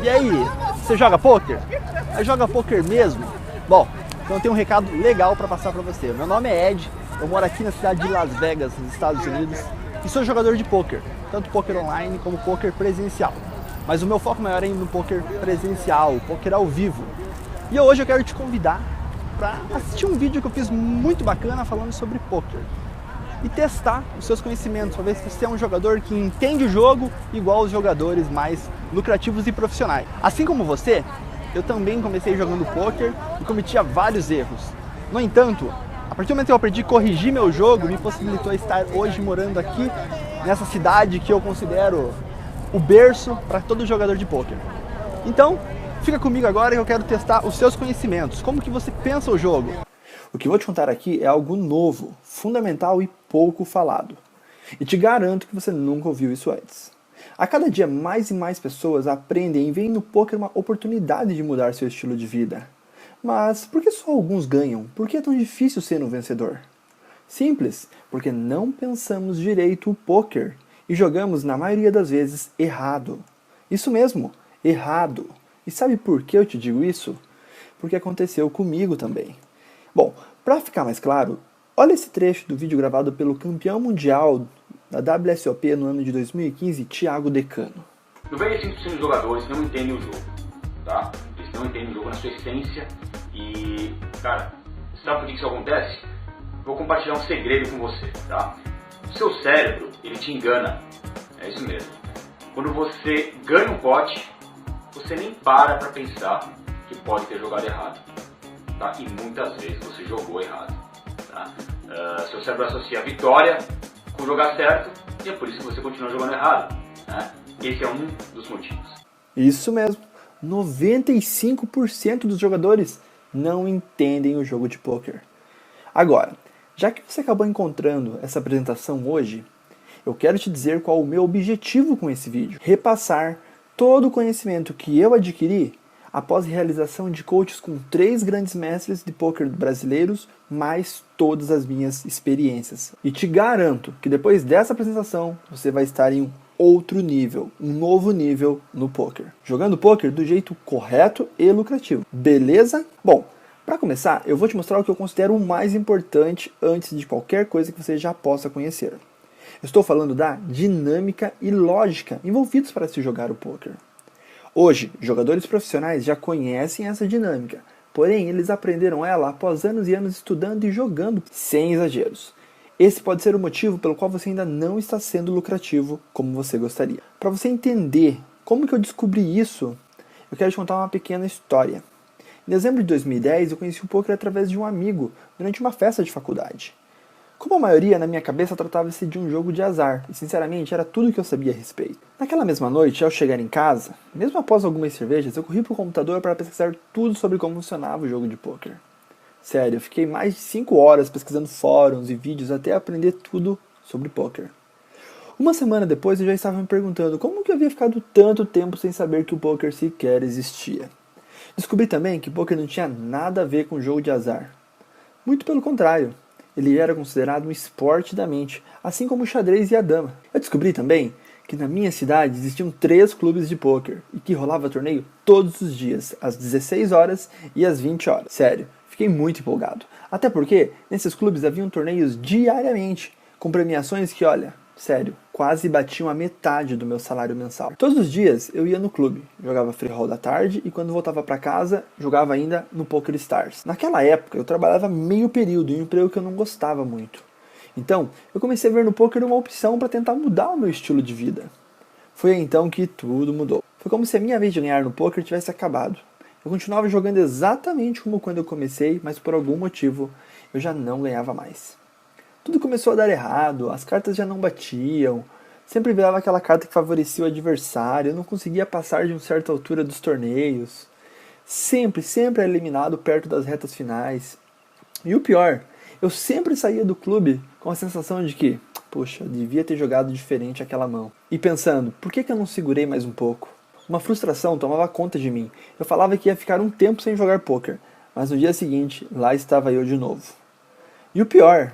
E aí, você joga poker? Joga poker mesmo? Bom, então eu tenho um recado legal para passar para você. Meu nome é Ed, eu moro aqui na cidade de Las Vegas, nos Estados Unidos, e sou jogador de poker, tanto poker online como poker presencial. Mas o meu foco maior é no poker presencial, poker ao vivo. E hoje eu quero te convidar para assistir um vídeo que eu fiz muito bacana falando sobre poker e testar os seus conhecimentos, para ver se você é um jogador que entende o jogo igual os jogadores mais lucrativos e profissionais. Assim como você, eu também comecei jogando poker e cometia vários erros. No entanto, a partir do momento que eu aprendi a corrigir meu jogo, me possibilitou estar hoje morando aqui nessa cidade que eu considero o berço para todo jogador de poker. Então, fica comigo agora que eu quero testar os seus conhecimentos. Como que você pensa o jogo? O que eu vou te contar aqui é algo novo, fundamental e pouco falado. E te garanto que você nunca ouviu isso antes. A cada dia mais e mais pessoas aprendem e veem no poker uma oportunidade de mudar seu estilo de vida. Mas por que só alguns ganham? Por que é tão difícil ser um vencedor? Simples, porque não pensamos direito o poker e jogamos na maioria das vezes errado. Isso mesmo, errado. E sabe por que eu te digo isso? Porque aconteceu comigo também. Bom, para ficar mais claro, olha esse trecho do vídeo gravado pelo campeão mundial da WSOP no ano de 2015, Thiago Decano. 95% dos jogadores não entendem o jogo, tá? Eles não entendem o jogo na sua essência e, cara, sabe por que isso acontece? Vou compartilhar um segredo com você, tá? O seu cérebro, ele te engana, é isso mesmo. Quando você ganha um pote, você nem para pensar que pode ter jogado errado. Tá? E muitas vezes você jogou errado. Tá? Seu cérebro associa a vitória com jogar certo e é por isso que você continua jogando errado. Né? Esse é um dos motivos. Isso mesmo, 95% dos jogadores não entendem o jogo de poker. Agora, já que você acabou encontrando essa apresentação hoje, eu quero te dizer qual o meu objetivo com esse vídeo. Repassar todo o conhecimento que eu adquiri após a realização de coaches com 3 grandes mestres de poker brasileiros, mais todas as minhas experiências. E te garanto que depois dessa apresentação, você vai estar em um outro nível, um novo nível no poker. Jogando poker do jeito correto e lucrativo. Beleza? Bom, para começar, eu vou te mostrar o que eu considero o mais importante antes de qualquer coisa que você já possa conhecer. Eu estou falando da dinâmica e lógica envolvidos para se jogar o poker. Hoje, jogadores profissionais já conhecem essa dinâmica, porém eles aprenderam ela após anos e anos estudando e jogando sem exageros. Esse pode ser o motivo pelo qual você ainda não está sendo lucrativo como você gostaria. Para você entender como que eu descobri isso, eu quero te contar uma pequena história. Em dezembro de 2010, eu conheci o poker através de um amigo durante uma festa de faculdade. Como a maioria, na minha cabeça, tratava-se de um jogo de azar, e sinceramente era tudo o que eu sabia a respeito. Naquela mesma noite, ao chegar em casa, mesmo após algumas cervejas, eu corri para o computador para pesquisar tudo sobre como funcionava o jogo de poker. Sério, eu fiquei mais de 5 horas pesquisando fóruns e vídeos até aprender tudo sobre poker. Uma semana depois, eu já estava me perguntando como que eu havia ficado tanto tempo sem saber que o poker sequer existia. Descobri também que poker não tinha nada a ver com jogo de azar. Muito pelo contrário. Ele era considerado um esporte da mente, assim como o xadrez e a dama. Eu descobri também que na minha cidade existiam 3 clubes de pôquer e que rolava torneio todos os dias, às 16 horas e às 20 horas. Sério, fiquei muito empolgado. Até porque nesses clubes haviam torneios diariamente, com premiações que, olha, sério, quase batiam a metade do meu salário mensal. Todos os dias eu ia no clube, jogava free roll da tarde e quando voltava para casa, jogava ainda no Poker Stars. Naquela época eu trabalhava meio período em um emprego que eu não gostava muito. Então, eu comecei a ver no poker uma opção para tentar mudar o meu estilo de vida. Foi aí então que tudo mudou. Foi como se a minha vez de ganhar no poker tivesse acabado. Eu continuava jogando exatamente como quando eu comecei, mas por algum motivo eu já não ganhava mais. Tudo começou a dar errado, as cartas já não batiam, sempre virava aquela carta que favorecia o adversário, eu não conseguia passar de uma certa altura dos torneios. Sempre era eliminado perto das retas finais. E o pior, eu sempre saía do clube com a sensação de que, poxa, eu devia ter jogado diferente aquela mão. E pensando, por que eu não segurei mais um pouco? Uma frustração tomava conta de mim. Eu falava que ia ficar um tempo sem jogar poker, mas no dia seguinte, lá estava eu de novo. E o pior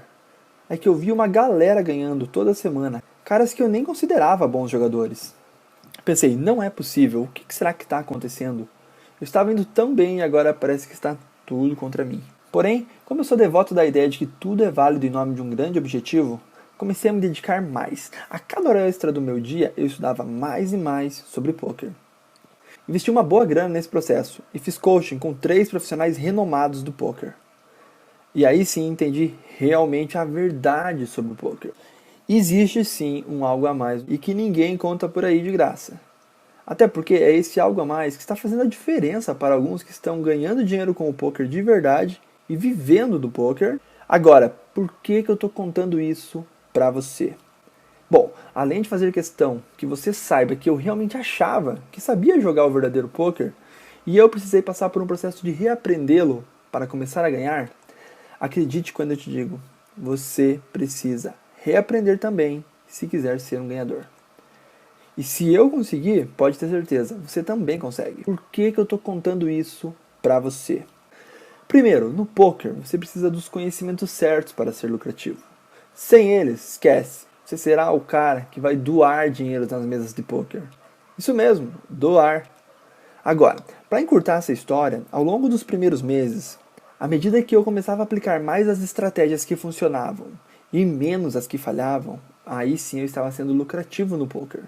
é que eu vi uma galera ganhando toda semana, caras que eu nem considerava bons jogadores. Pensei, não é possível, o que será que está acontecendo? Eu estava indo tão bem e agora parece que está tudo contra mim. Porém, como eu sou devoto da ideia de que tudo é válido em nome de um grande objetivo, comecei a me dedicar mais. A cada hora extra do meu dia, eu estudava mais e mais sobre poker. Investi uma boa grana nesse processo e fiz coaching com 3 profissionais renomados do poker. E aí sim entendi realmente a verdade sobre o poker. Existe sim um algo a mais e que ninguém conta por aí de graça. Até porque é esse algo a mais que está fazendo a diferença para alguns que estão ganhando dinheiro com o poker de verdade e vivendo do poker. Agora, por que eu estou contando isso para você? Bom, além de fazer questão que você saiba que eu realmente achava que sabia jogar o verdadeiro poker e eu precisei passar por um processo de reaprendê-lo para começar a ganhar, acredite quando eu te digo, você precisa reaprender também se quiser ser um ganhador. E se eu conseguir, pode ter certeza, você também consegue. Por que eu estou contando isso para você? Primeiro, no poker, você precisa dos conhecimentos certos para ser lucrativo. Sem eles, esquece. Você será o cara que vai doar dinheiro nas mesas de poker. Isso mesmo, doar. Agora, para encurtar essa história, ao longo dos primeiros meses, à medida que eu começava a aplicar mais as estratégias que funcionavam e menos as que falhavam, aí sim eu estava sendo lucrativo no poker.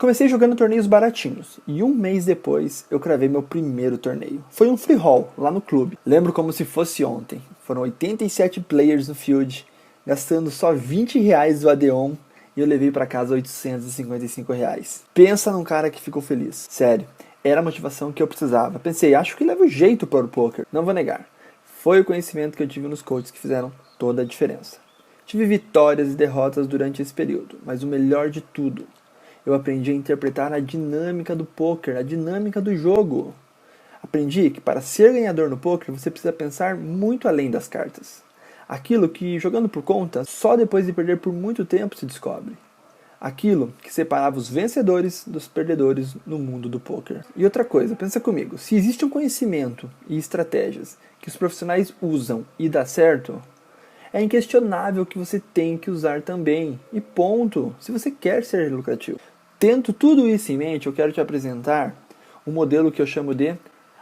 Comecei jogando torneios baratinhos e um mês depois eu cravei meu primeiro torneio. Foi um free roll lá no clube. Lembro como se fosse ontem. Foram 87 players no field, gastando só R$20 do Adeon e eu levei para casa R$855. Pensa num cara que ficou feliz. Sério, era a motivação que eu precisava. Pensei, acho que leva jeito para o poker. Não vou negar. Foi o conhecimento que eu tive nos coaches que fizeram toda a diferença. Tive vitórias e derrotas durante esse período, mas o melhor de tudo, eu aprendi a interpretar a dinâmica do poker, a dinâmica do jogo. Aprendi que para ser ganhador no poker você precisa pensar muito além das cartas. Aquilo que, jogando por conta, só depois de perder por muito tempo se descobre. Aquilo que separava os vencedores dos perdedores no mundo do poker. E outra coisa, pensa comigo, se existe um conhecimento e estratégias que os profissionais usam e dá certo, é inquestionável que você tem que usar também. E ponto, se você quer ser lucrativo. Tendo tudo isso em mente, eu quero te apresentar um modelo que eu chamo de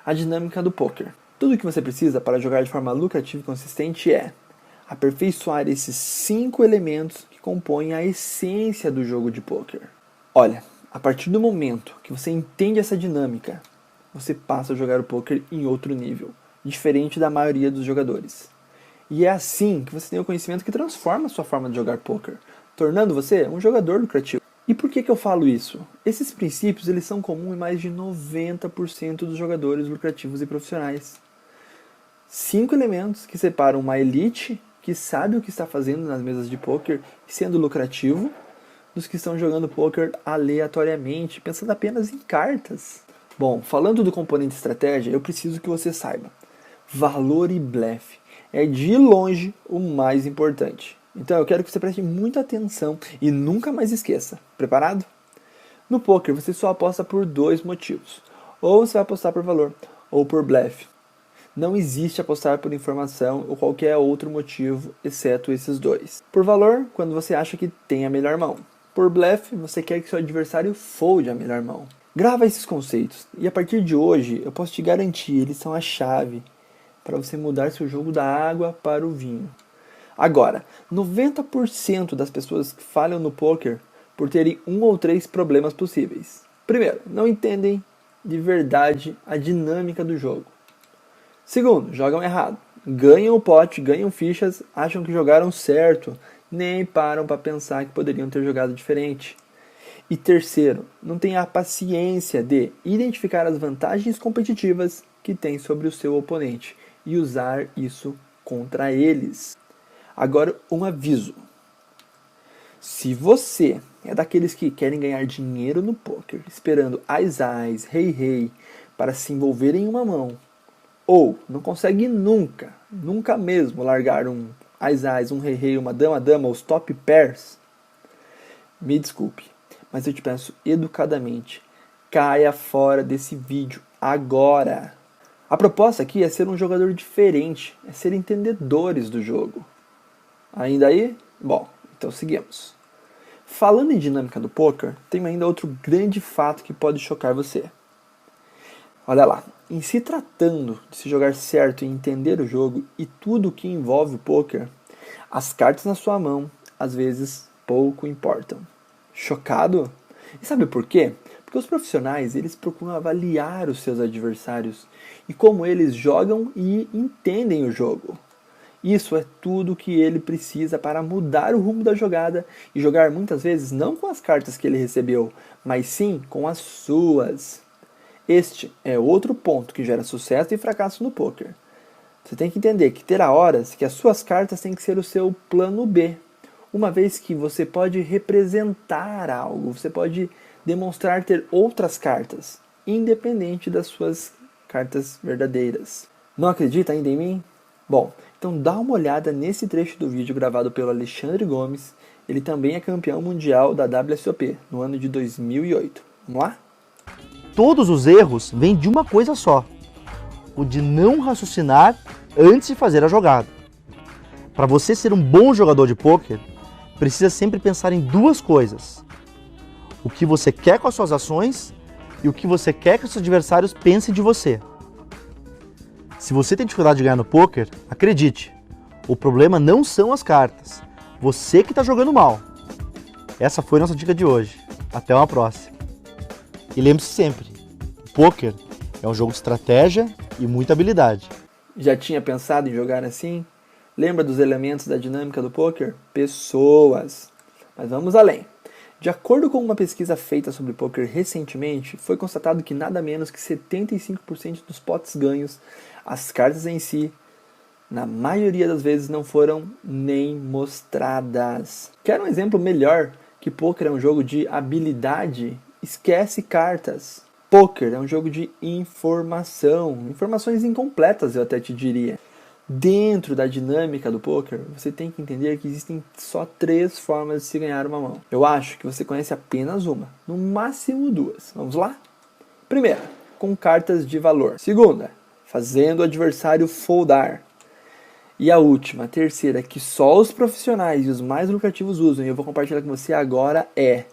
a dinâmica do poker. Tudo o que você precisa para jogar de forma lucrativa e consistente é aperfeiçoar esses 5 elementos que compõem a essência do jogo de poker. Olha, a partir do momento que você entende essa dinâmica, você passa a jogar o poker em outro nível, diferente da maioria dos jogadores. E é assim que você tem o conhecimento que transforma a sua forma de jogar poker, tornando você um jogador lucrativo. E por que eu falo isso? Esses princípios eles são comuns em mais de 90% dos jogadores lucrativos e profissionais. 5 elementos que separam uma elite que sabe o que está fazendo nas mesas de poker e sendo lucrativo, dos que estão jogando poker aleatoriamente, pensando apenas em cartas. Bom, falando do componente estratégia, eu preciso que você saiba. Valor e blefe é de longe o mais importante. Então eu quero que você preste muita atenção e nunca mais esqueça. Preparado? No poker você só aposta por 2 motivos. Ou você vai apostar por valor, ou por blefe. Não existe apostar por informação ou qualquer outro motivo, exceto esses 2. Por valor, quando você acha que tem a melhor mão. Por blefe, você quer que seu adversário folde a melhor mão. Grava esses conceitos e a partir de hoje eu posso te garantir, eles são a chave para você mudar seu jogo da água para o vinho. Agora, 90% das pessoas que falham no poker por terem 1 ou 3 problemas possíveis. Primeiro, não entendem de verdade a dinâmica do jogo. Segundo, jogam errado. Ganham o pote, ganham fichas, acham que jogaram certo, nem param para pensar que poderiam ter jogado diferente. E terceiro, não têm a paciência de identificar as vantagens competitivas que tem sobre o seu oponente e usar isso contra eles. Agora, um aviso. Se você é daqueles que querem ganhar dinheiro no poker, esperando ás, rei, para se envolver em uma mão, ou não consegue nunca mesmo largar um ás, um rei, uma dama, os top pairs, me desculpe, mas eu te peço educadamente, caia fora desse vídeo agora. A proposta aqui é ser um jogador diferente, é ser entendedores do jogo. Ainda aí? Bom, então seguimos. Falando em dinâmica do poker, tem ainda outro grande fato que pode chocar você. Olha lá, em se tratando de se jogar certo e entender o jogo e tudo o que envolve o poker, as cartas na sua mão, às vezes, pouco importam. Chocado? E sabe por quê? Porque os profissionais, eles procuram avaliar os seus adversários e como eles jogam e entendem o jogo. Isso é tudo o que ele precisa para mudar o rumo da jogada e jogar muitas vezes não com as cartas que ele recebeu, mas sim com as suas. Este é outro ponto que gera sucesso e fracasso no poker. Você tem que entender que terá horas que as suas cartas têm que ser o seu plano B, uma vez que você pode representar algo, você pode demonstrar ter outras cartas, independente das suas cartas verdadeiras. Não acredita ainda em mim? Bom, então dá uma olhada nesse trecho do vídeo gravado pelo Alexandre Gomes. Ele também é campeão mundial da WSOP no ano de 2008. Vamos lá? Todos os erros vêm de uma coisa só: o de não raciocinar antes de fazer a jogada. Para você ser um bom jogador de pôquer, precisa sempre pensar em duas coisas: o que você quer com as suas ações e o que você quer que os seus adversários pensem de você. Se você tem dificuldade de ganhar no pôquer, acredite, o problema não são as cartas, você que está jogando mal. Essa foi a nossa dica de hoje. Até uma próxima. E lembre-se sempre, o pôquer é um jogo de estratégia e muita habilidade. Já tinha pensado em jogar assim? Lembra dos elementos da dinâmica do poker? Pessoas. Mas vamos além. De acordo com uma pesquisa feita sobre poker recentemente, foi constatado que nada menos que 75% dos potes ganhos, as cartas em si, na maioria das vezes não foram nem mostradas. Quer um exemplo melhor que poker é um jogo de habilidade? Esquece cartas. Poker é um jogo de informação, informações incompletas eu até te diria. Dentro da dinâmica do poker, você tem que entender que existem só 3 formas de se ganhar uma mão. Eu acho que você conhece apenas uma, no máximo 2. Vamos lá? Primeira, com cartas de valor. Segunda, fazendo o adversário foldar. E a última, a terceira, que só os profissionais e os mais lucrativos usam, e eu vou compartilhar com você agora, é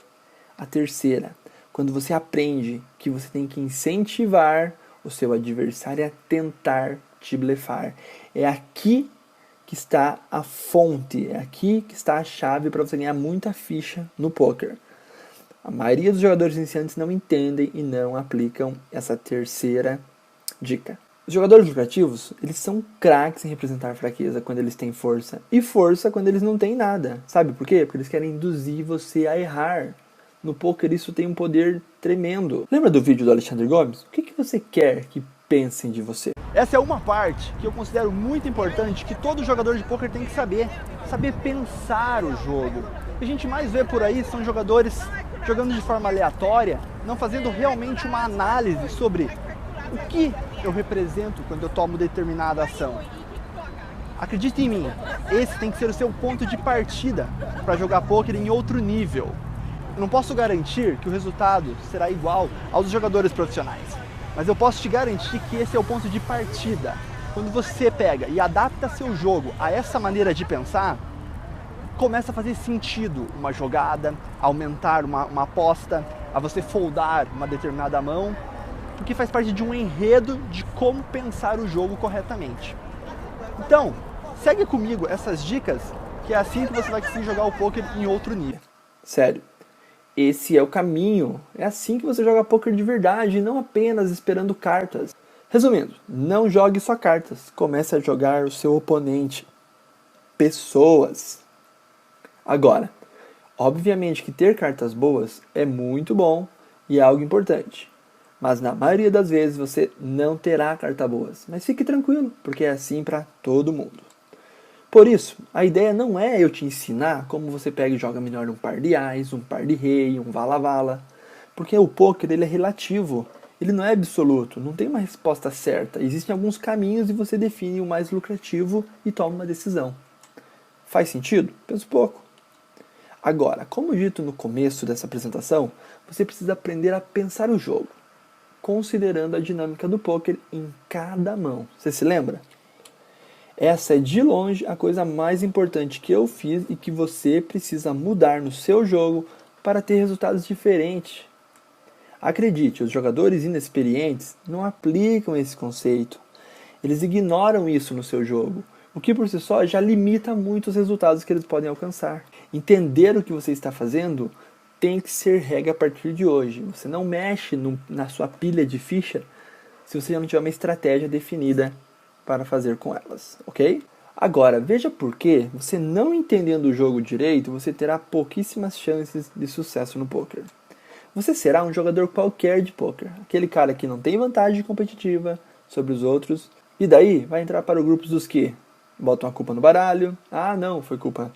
a terceira. Quando você aprende que você tem que incentivar o seu adversário a tentar te blefar. É aqui que está a fonte, é aqui que está a chave para você ganhar muita ficha no poker. A maioria dos jogadores iniciantes não entendem e não aplicam essa terceira dica. Os jogadores lucrativos, eles são craques em representar fraqueza quando eles têm força e força quando eles não têm nada. Sabe por quê? Porque eles querem induzir você a errar. No poker isso tem um poder tremendo. Lembra do vídeo do Alexandre Gomes? O que você quer que pensem de você? Essa é uma parte que eu considero muito importante, que todo jogador de pôquer tem que saber pensar o jogo. O que a gente mais vê por aí são jogadores jogando de forma aleatória, não fazendo realmente uma análise sobre o que eu represento quando eu tomo determinada ação. Acredite em mim, esse tem que ser o seu ponto de partida para jogar pôquer em outro nível. Eu não posso garantir que o resultado será igual aos dos jogadores profissionais, mas eu posso te garantir que esse é o ponto de partida. Quando você pega e adapta seu jogo a essa maneira de pensar, começa a fazer sentido uma jogada, aumentar uma aposta, a você foldar uma determinada mão, porque faz parte de um enredo de como pensar o jogo corretamente. Então, segue comigo essas dicas, que é assim que você vai conseguir jogar o poker em outro nível. Sério. Esse é o caminho. É assim que você joga poker de verdade, não apenas esperando cartas. Resumindo, não jogue só cartas. Comece a jogar o seu oponente. Pessoas. Agora, obviamente que ter cartas boas é muito bom e é algo importante. Mas na maioria das vezes você não terá cartas boas. Mas fique tranquilo, porque é assim para todo mundo. Por isso, a ideia não é eu te ensinar como você pega e joga melhor um par de ás, um par de rei, um vala-vala. Porque o poker ele é relativo, ele não é absoluto, não tem uma resposta certa. Existem alguns caminhos e você define o mais lucrativo e toma uma decisão. Faz sentido? Pensa um pouco. Agora, como dito no começo dessa apresentação, você precisa aprender a pensar o jogo, considerando a dinâmica do poker em cada mão. Você se lembra? Essa é de longe a coisa mais importante que eu fiz e que você precisa mudar no seu jogo para ter resultados diferentes. Acredite, os jogadores inexperientes não aplicam esse conceito. Eles ignoram isso no seu jogo, o que por si só já limita muito os resultados que eles podem alcançar. Entender o que você está fazendo tem que ser regra a partir de hoje. Você não mexe na sua pilha de ficha se você já não tiver uma estratégia definida para fazer com elas, ok? Agora, veja por que você não entendendo o jogo direito, você terá pouquíssimas chances de sucesso no poker. Você será um jogador qualquer de poker, aquele cara que não tem vantagem competitiva sobre os outros, e daí vai entrar para o grupo dos que botam a culpa no baralho. Ah, não, foi culpa.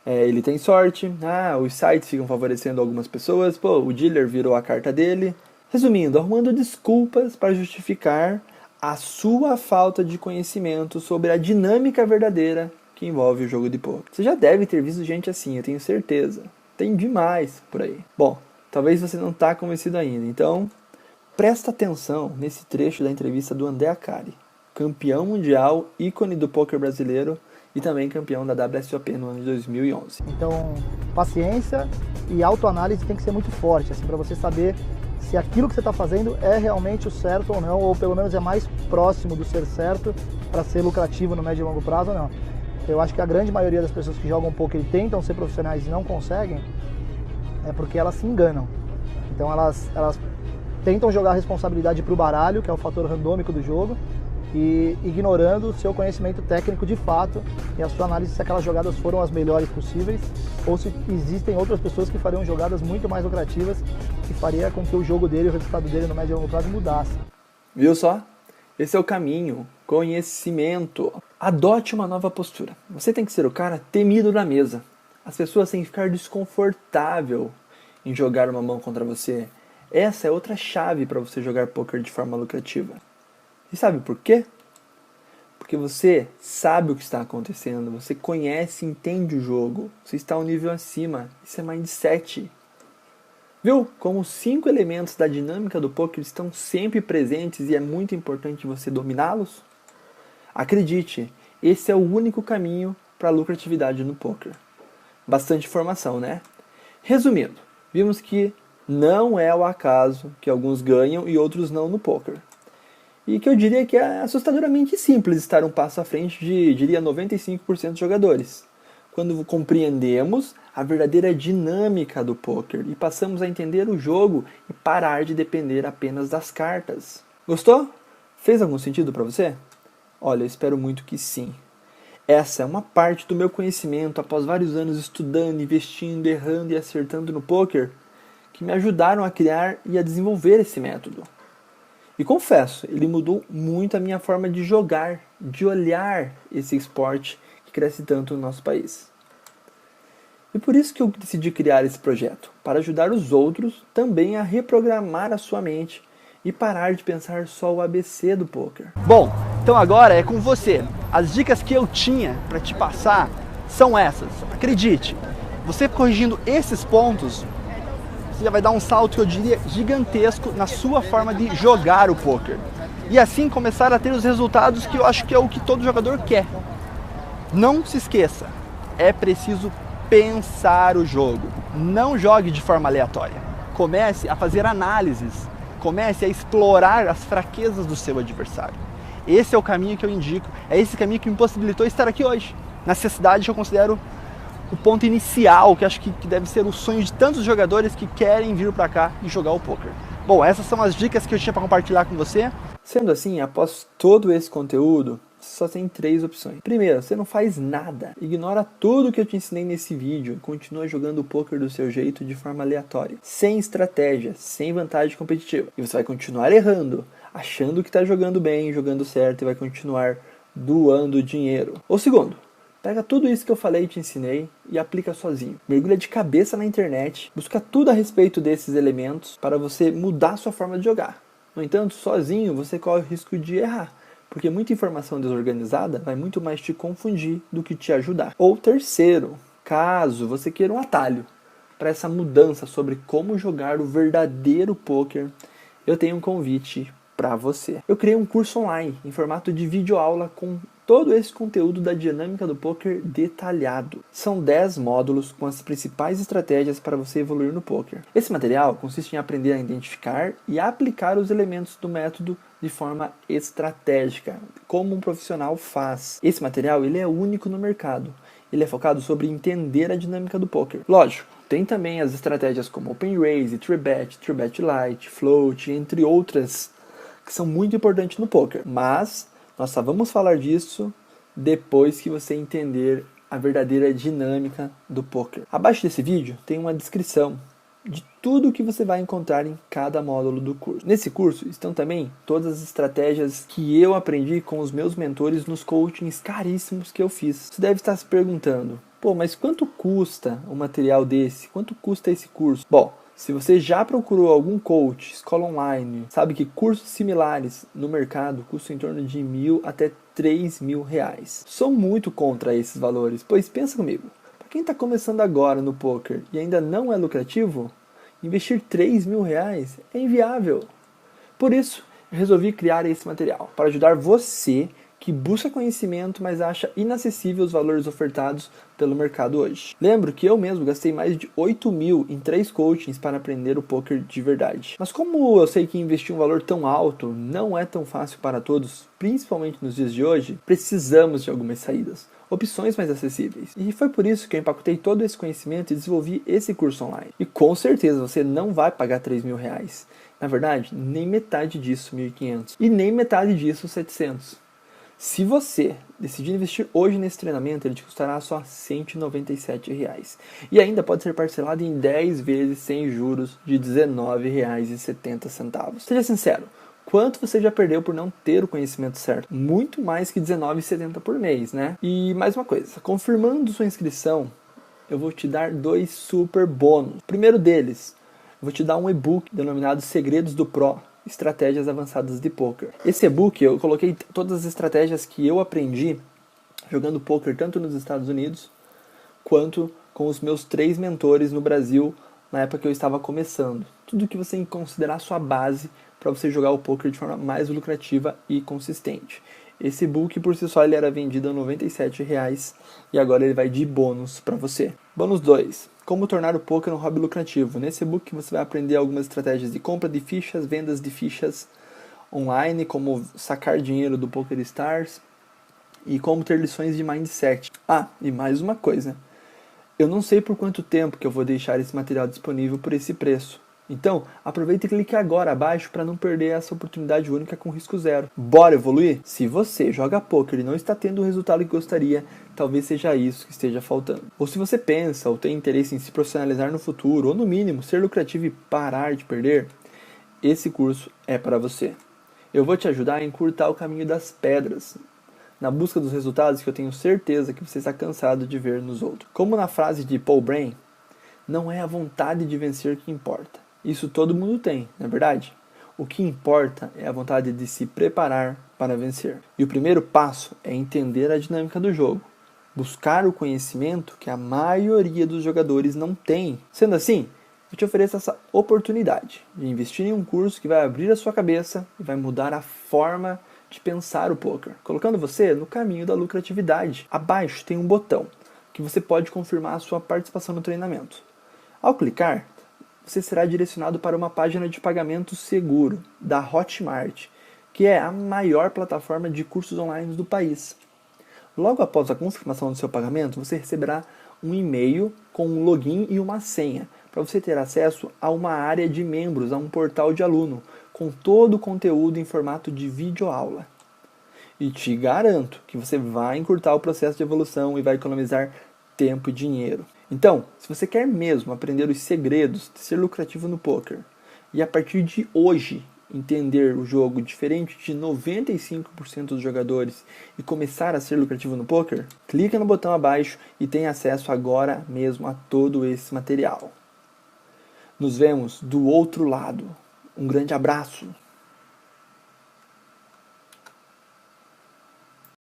Ele tem sorte. Ah, os sites ficam favorecendo algumas pessoas. Pô, o dealer virou a carta dele. Resumindo, arrumando desculpas para justificar a sua falta de conhecimento sobre a dinâmica verdadeira que envolve o jogo de poker. Você já deve ter visto gente assim, eu tenho certeza. Tem demais por aí. Bom, talvez você não está convencido ainda, então presta atenção nesse trecho da entrevista do André Akari, campeão mundial, ícone do poker brasileiro e também campeão da WSOP no ano de 2011. Então, paciência e autoanálise tem que ser muito forte, assim, para você saber se aquilo que você está fazendo é realmente o certo ou não, ou pelo menos é mais próximo do ser certo para ser lucrativo no médio e longo prazo ou não. Eu acho que a grande maioria das pessoas que jogam poker e tentam ser profissionais e não conseguem, é porque elas se enganam. Então elas tentam jogar a responsabilidade para o baralho, que é o fator randômico do jogo, e ignorando o seu conhecimento técnico de fato e a sua análise se aquelas jogadas foram as melhores possíveis ou se existem outras pessoas que fariam jogadas muito mais lucrativas que faria com que o jogo dele, o resultado dele no médio e longo prazo mudasse. Viu só? Esse é o caminho. Conhecimento. Adote uma nova postura. Você tem que ser o cara temido na mesa. As pessoas têm que ficar desconfortável em jogar uma mão contra você. Essa é outra chave para você jogar poker de forma lucrativa. E sabe por quê? Porque você sabe o que está acontecendo, você conhece e entende o jogo, você está um nível acima, isso é mindset. Viu? Como os 5 elementos da dinâmica do poker estão sempre presentes e é muito importante você dominá-los? Acredite, esse é o único caminho para a lucratividade no poker. Bastante informação, né? Resumindo, vimos que não é o acaso que alguns ganham e outros não no poker. E que eu diria que é assustadoramente simples estar um passo à frente de, diria, 95% dos jogadores. Quando compreendemos a verdadeira dinâmica do poker e passamos a entender o jogo e parar de depender apenas das cartas. Gostou? Fez algum sentido para você? Olha, eu espero muito que sim. Essa é uma parte do meu conhecimento após vários anos estudando, investindo, errando e acertando no poker que me ajudaram a criar e a desenvolver esse método. E confesso, ele mudou muito a minha forma de jogar, de olhar esse esporte que cresce tanto no nosso país. E por isso que eu decidi criar esse projeto, para ajudar os outros também a reprogramar a sua mente e parar de pensar só o ABC do poker. Bom, então agora é com você. As dicas que eu tinha para te passar são essas. Acredite, você corrigindo esses pontos, você já vai dar um salto, eu diria, gigantesco na sua forma de jogar o poker. E assim começar a ter os resultados que eu acho que é o que todo jogador quer. Não se esqueça, é preciso pensar o jogo. Não jogue de forma aleatória. Comece a fazer análises. Comece a explorar as fraquezas do seu adversário. Esse é o caminho que eu indico. É esse caminho que me possibilitou estar aqui hoje. Nessa cidade que eu considero o ponto inicial, que acho que deve ser o sonho de tantos jogadores que querem vir para cá e jogar o poker. Bom, essas são as dicas que eu tinha para compartilhar com você. Sendo assim, após todo esse conteúdo, você só tem 3 opções. Primeiro, você não faz nada. Ignora tudo que eu te ensinei nesse vídeo e continua jogando o poker do seu jeito de forma aleatória, sem estratégia, sem vantagem competitiva. E você vai continuar errando, achando que está jogando bem, jogando certo e vai continuar doando dinheiro. Ou segundo, pega tudo isso que eu falei e te ensinei e aplica sozinho. Mergulha de cabeça na internet, busca tudo a respeito desses elementos para você mudar sua forma de jogar. No entanto, sozinho você corre o risco de errar, porque muita informação desorganizada vai muito mais te confundir do que te ajudar. Ou terceiro, caso você queira um atalho para essa mudança sobre como jogar o verdadeiro poker, eu tenho um convite para você. Eu criei um curso online em formato de videoaula com todo esse conteúdo da dinâmica do poker detalhado. São 10 módulos com as principais estratégias para você evoluir no poker. Esse material consiste em aprender a identificar e aplicar os elementos do método de forma estratégica, como um profissional faz. Esse material ele é único no mercado. Ele é focado sobre entender a dinâmica do poker. Lógico, tem também as estratégias como Open Raise, 3Bet, 3Bet Lite, Float, entre outras, que são muito importantes no poker. Mas nós só vamos falar disso depois que você entender a verdadeira dinâmica do poker. Abaixo desse vídeo tem uma descrição de tudo que você vai encontrar em cada módulo do curso. Nesse curso estão também todas as estratégias que eu aprendi com os meus mentores nos coachings caríssimos que eu fiz. Você deve estar se perguntando, pô, mas quanto custa um material desse? Quanto custa esse curso? Bom, se você já procurou algum coach, escola online, sabe que cursos similares no mercado custam em torno de R$1.000 até R$3.000. Sou muito contra esses valores, pois pensa comigo, para quem está começando agora no poker e ainda não é lucrativo, investir R$3.000 é inviável. Por isso, eu resolvi criar esse material, para ajudar você que busca conhecimento, mas acha inacessível os valores ofertados pelo mercado hoje. Lembro que eu mesmo gastei mais de R$8.000 em 3 coachings para aprender o poker de verdade. Mas como eu sei que investir um valor tão alto não é tão fácil para todos, principalmente nos dias de hoje, precisamos de algumas saídas, opções mais acessíveis. E foi por isso que eu empacotei todo esse conhecimento e desenvolvi esse curso online. E com certeza você não vai pagar R$3.000. Na verdade, nem metade disso, R$1.500. E nem metade disso, R$700. Se você decidir investir hoje nesse treinamento, ele te custará só R$197. E ainda pode ser parcelado em 10 vezes sem juros de R$19,70. Seja sincero, quanto você já perdeu por não ter o conhecimento certo? Muito mais que R$19,70 por mês, né? E mais uma coisa, confirmando sua inscrição, eu vou te dar 2 super bônus. O primeiro deles, eu vou te dar um e-book denominado Segredos do Pro, Estratégias Avançadas de Poker. Esse e-book eu coloquei todas as estratégias que eu aprendi jogando poker tanto nos Estados Unidos quanto com os meus 3 mentores no Brasil na época que eu estava começando. Tudo que você considerar sua base para você jogar o poker de forma mais lucrativa e consistente. Esse e-book por si só ele era vendido a R$97 e agora ele vai de bônus para você. Bônus 2. Como tornar o poker um hobby lucrativo. Nesse e-book você vai aprender algumas estratégias de compra de fichas, vendas de fichas online, como sacar dinheiro do PokerStars e como ter lições de mindset. Ah, e mais uma coisa. Eu não sei por quanto tempo que eu vou deixar esse material disponível por esse preço. Então, aproveita e clique agora abaixo para não perder essa oportunidade única com risco zero. Bora evoluir? Se você joga poker e não está tendo o resultado que gostaria, talvez seja isso que esteja faltando. Ou se você pensa ou tem interesse em se profissionalizar no futuro, ou no mínimo ser lucrativo e parar de perder, esse curso é para você. Eu vou te ajudar a encurtar o caminho das pedras, na busca dos resultados que eu tenho certeza que você está cansado de ver nos outros. Como na frase de Paul Bryan, não é a vontade de vencer que importa. Isso todo mundo tem, não é verdade? O que importa é a vontade de se preparar para vencer. E o primeiro passo é entender a dinâmica do jogo. Buscar o conhecimento que a maioria dos jogadores não tem. Sendo assim, eu te ofereço essa oportunidade de investir em um curso que vai abrir a sua cabeça e vai mudar a forma de pensar o poker, colocando você no caminho da lucratividade. Abaixo tem um botão que você pode confirmar a sua participação no treinamento. Ao clicar, você será direcionado para uma página de pagamento seguro da Hotmart, que é a maior plataforma de cursos online do país. Logo após a confirmação do seu pagamento, você receberá um e-mail com um login e uma senha, para você ter acesso a uma área de membros, a um portal de aluno, com todo o conteúdo em formato de videoaula. E te garanto que você vai encurtar o processo de evolução e vai economizar tempo e dinheiro. Então, se você quer mesmo aprender os segredos de ser lucrativo no poker e a partir de hoje entender o jogo diferente de 95% dos jogadores e começar a ser lucrativo no poker, clica no botão abaixo e tenha acesso agora mesmo a todo esse material. Nos vemos do outro lado. Um grande abraço!